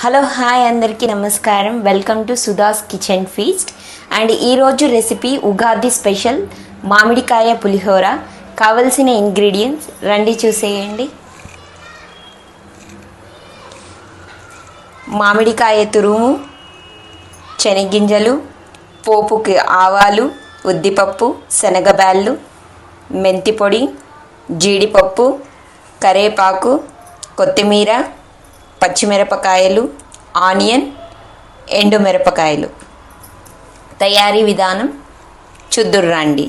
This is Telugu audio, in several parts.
హలో హాయ్ అందరికీ నమస్కారం. Welcome to Sudha's kitchen feast. And ఈరోజు రెసిపీ ఉగాది స్పెషల్ మామిడికాయ పులిహోర. కావలసిన ఇంగ్రీడియంట్స్ రండి చూసేయండి. మామిడికాయ తురుము, శనగింజలు, పోపుకి ఆవాలు, ఉద్దిపప్పు, శనగబ్యాళ్ళు, మెంతి పొడి, జీడిపప్పు, కరేపాకు, కొత్తిమీర, పచ్చిమిరపకాయలు, ఆనియన్, ఎండుమిరపకాయలు. తయారీ విధానం చూద్దుర్రండి.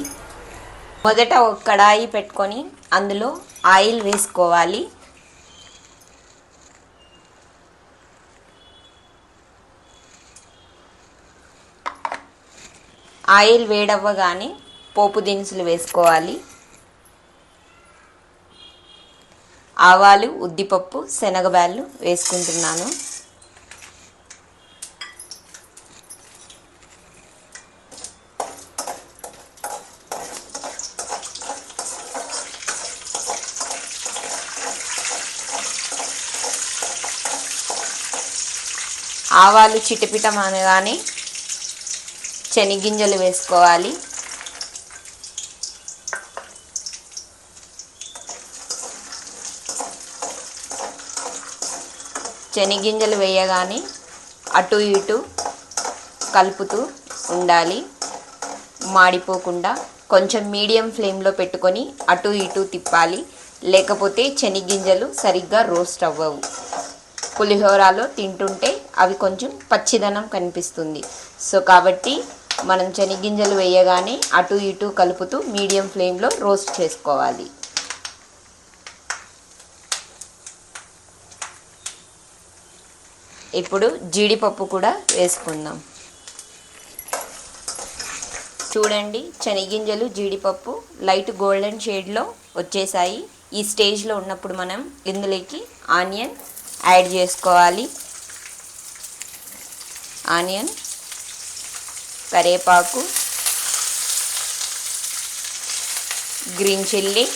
మొదట ఒక కడాయి పెట్టుకొని అందులో ఆయిల్ వేసుకోవాలి. ఆయిల్ వేడవ్వగానే పోపు దినుసులు వేసుకోవాలి. ఆవాలు, ఉద్దిపప్పు, శనగబ్యాళ్ళు వేసుకుంటున్నాను. ఆవాలు చిటపిటమనగానే శనగింజలు వేసుకోవాలి. శనగింజలు వేయగానే అటు ఇటు కలుపుతూ ఉండాలి, మాడిపోకుండా. కొంచెం మీడియం ఫ్లేమ్లో పెట్టుకొని అటు ఇటు తిప్పాలి, లేకపోతే శనగింజలు సరిగ్గా రోస్ట్ అవ్వవు. పులిహోరలో తింటుంటే అవి కొంచెం పచ్చిదనం కనిపిస్తుంది. సో కాబట్టి మనం శనగింజలు వేయగానే అటు ఇటు కలుపుతూ మీడియం ఫ్లేమ్లో రోస్ట్ చేసుకోవాలి. ఇప్పుడు జీడిపప్పు కూడా వేసుకుందాం. చూడండి, శనగింజలు, జీడిపప్పు లైట్ గోల్డెన్ షేడ్లో వచ్చేసాయి. ఈ స్టేజ్లో ఉన్నప్పుడు మనం ఇందులోకి ఆనియన్ యాడ్ చేసుకోవాలి. ఆనియన్, కరేపాకు, గ్రీన్ చిల్లీ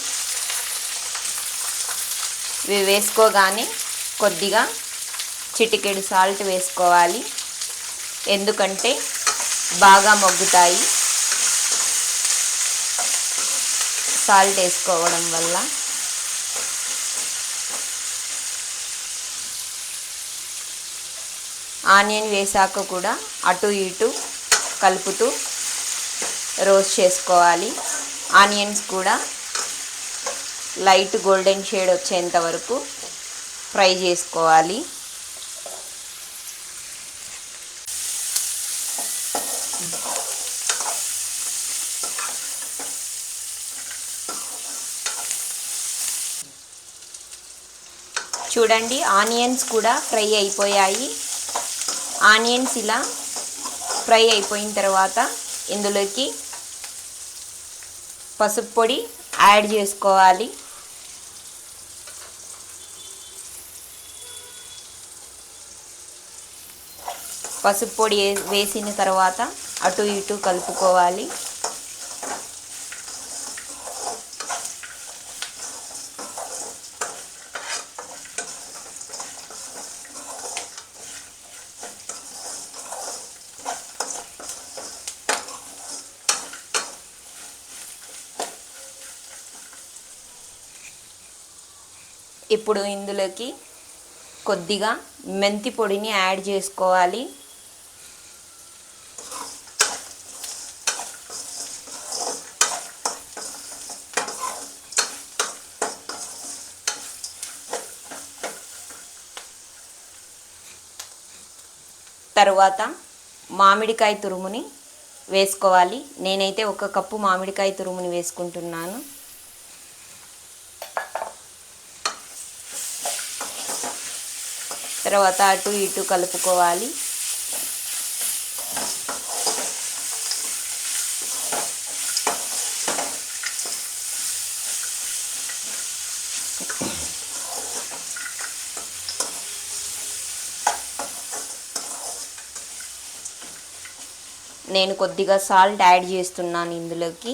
ఇవి వేసుకోగానే కొద్దిగా చిటికెడు సాల్ట్ వేసుకోవాలి, ఎందుకంటే బాగా మగ్గుతాయి సాల్ట్ వేసుకోవడం వల్ల. ఆనియన్ వేసాక కూడా అటు ఇటు కలుపుతూ రోస్ట్ చేసుకోవాలి. ఆనియన్స్ కూడా లైట్ గోల్డెన్ షేడ్ వచ్చేంత వరకు ఫ్రై చేసుకోవాలి. చూడండి, ఆనియన్స్ కూడా ఫ్రై అయిపోయాయి. ఆనియన్స్ ఇలా ఫ్రై అయిపోయిన తర్వాత ఇందులోకి పసుపు పొడి యాడ్ చేసుకోవాలి. పసుపు పొడి వేసిన తర్వాత అటు ఇటు కలుపుకోవాలి. ఇప్పుడు ఇందులోకి కొద్దిగా మెంతి పొడిని యాడ్ చేసుకోవాలి. తరువాత మామిడికాయ తురుముని వేసుకోవాలి. నేనైతే 1 కప్పు మామిడికాయ తురుముని వేసుకుంటున్నాను. తర్వాత అటు ఇటు కలుపుకోవాలి. నేను కొద్దిగా సాల్ట్ యాడ్ చేస్తున్నాను ఇందులోకి.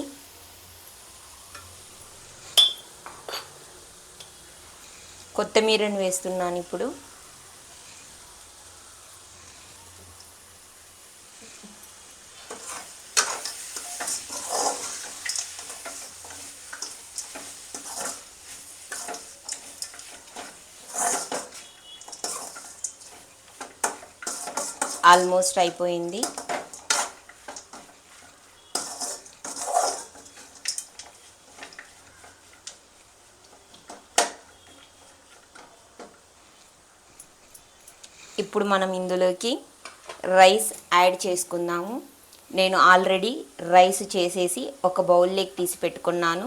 కొత్తిమీరను వేస్తున్నాను ఇప్పుడు. ఆల్మోస్ట్ అయిపోయింది. ఇప్పుడు మనం ఇందులోకి రైస్ యాడ్ చేసుకుందాము. నేను ఆల్రెడీ రైస్ చేసేసి ఒక బౌల్లోకి తీసి పెట్టుకున్నాను.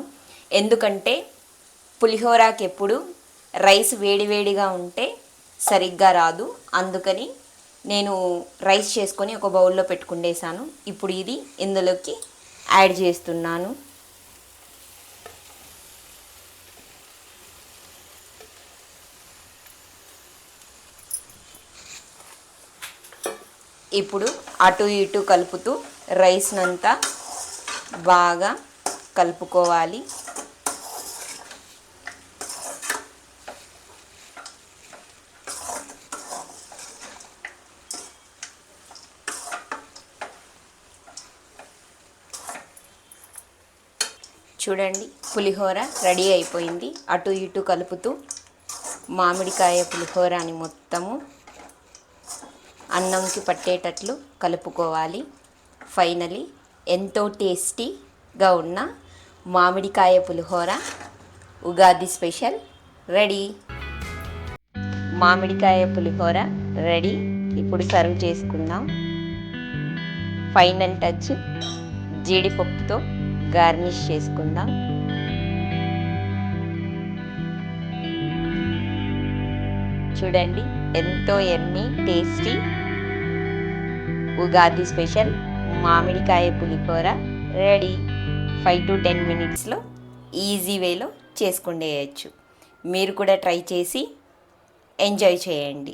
ఎందుకంటే పులిహోరాకి ఎప్పుడు రైస్ వేడివేడిగా ఉంటే సరిగ్గా రాదు. అందుకని నేను రైస్ చేసుకొని ఒక బౌల్లో పెట్టుకుండేసాను. ఇప్పుడు ఇది ఇందులోకి యాడ్ చేస్తున్నాను. ఇప్పుడు అటు ఇటు కలుపుతూ రైస్నంతా బాగా కలుపుకోవాలి. చూడండి, పులిహోర రెడీ అయిపోయింది. అటు ఇటు కలుపుతూ మామిడికాయ పులిహోరని మొత్తము అన్నంకి పట్టేటట్లు కలుపుకోవాలి. ఫైనలీ ఎంతో టేస్టీగా ఉన్న మామిడికాయ పులిహోర ఉగాది స్పెషల్ రెడీ. మామిడికాయ పులిహోర రెడీ. ఇప్పుడు సర్వ్ చేసుకుందాం. ఫైనల్ టచ్ జీడిపప్పుతో గార్నిష్ చేసుకుందాం. చూడండి, ఎంతో యమ్మీ టేస్టీ ఉగాది స్పెషల్ మామిడికాయ పులిహోర రెడీ. 5 to 10 minutesలో ఈజీ వేలో చేసుకుండేయచ్చు. మీరు కూడా ట్రై చేసి ఎంజాయ్ చేయండి.